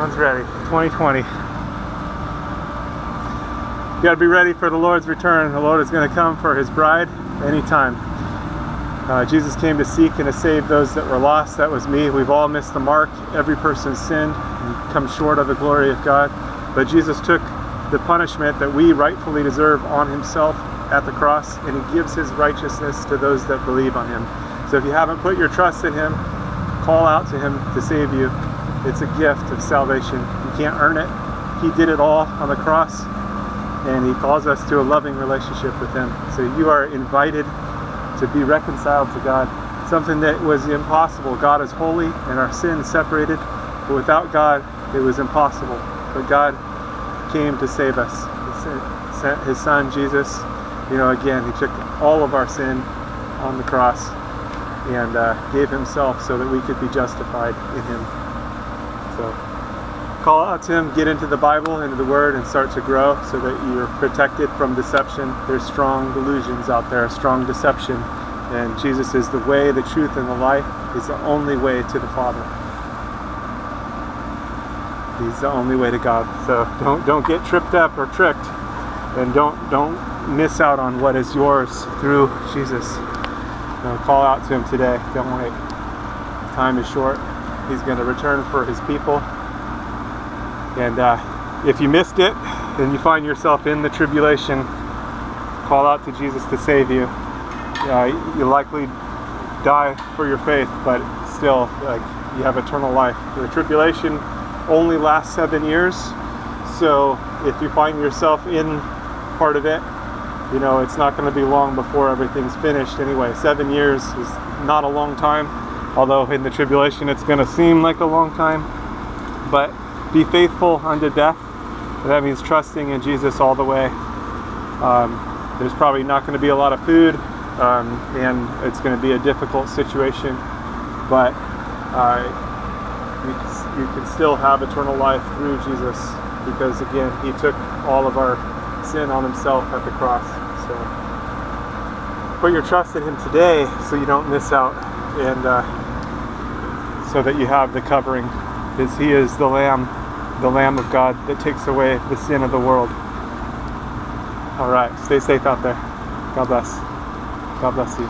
Everyone's ready. 2020. You got to be ready for the Lord's return. The Lord is going to come for his bride anytime. Jesus came to seek and to save those that were lost. That was me. We've all missed the mark. Every person's sinned and come short of the glory of God. But Jesus took the punishment that we rightfully deserve on himself at the cross, and he gives his righteousness to those that believe on him. So if you haven't put your trust in him, call out to him to save you. It's a gift of salvation. You can't earn it. He did it all on the cross, and he calls us to a loving relationship with him. So you are invited to be reconciled to God, something that was impossible. God is holy and our sins separated, but without God it was impossible. But God came to save us. He sent his son Jesus. Again, he took all of our sin on the cross and gave himself so that we could be justified in him. So call out to him, get into the Bible, into the Word, and start to grow so that you're protected from deception. There's strong delusions out there, strong deception, and Jesus is the way, the truth, and the life. He's the only way to the Father. He's the only way to God. So don't get tripped up or tricked, and don't miss out on what is yours through Jesus. Call out to him today. Don't wait. Time is short. He's going to return for his people. And if you missed it and you find yourself in the tribulation, call out to Jesus to save you. You'll likely die for your faith, but still, you have eternal life. The tribulation only lasts 7 years, so if you find yourself in part of it, it's not going to be long before everything's finished anyway. 7 years is not a long time, although in the tribulation it's going to seem like a long time. But be faithful unto death. That means trusting in Jesus all the way. There's probably not going to be a lot of food, and it's going to be a difficult situation, but you can still have eternal life through Jesus, because again, he took all of our sin on himself at the cross. So put your trust in him today so you don't miss out, and so that you have the covering, because he is the Lamb of God that takes away the sin of the world. All right, stay safe out there. God bless. God bless you.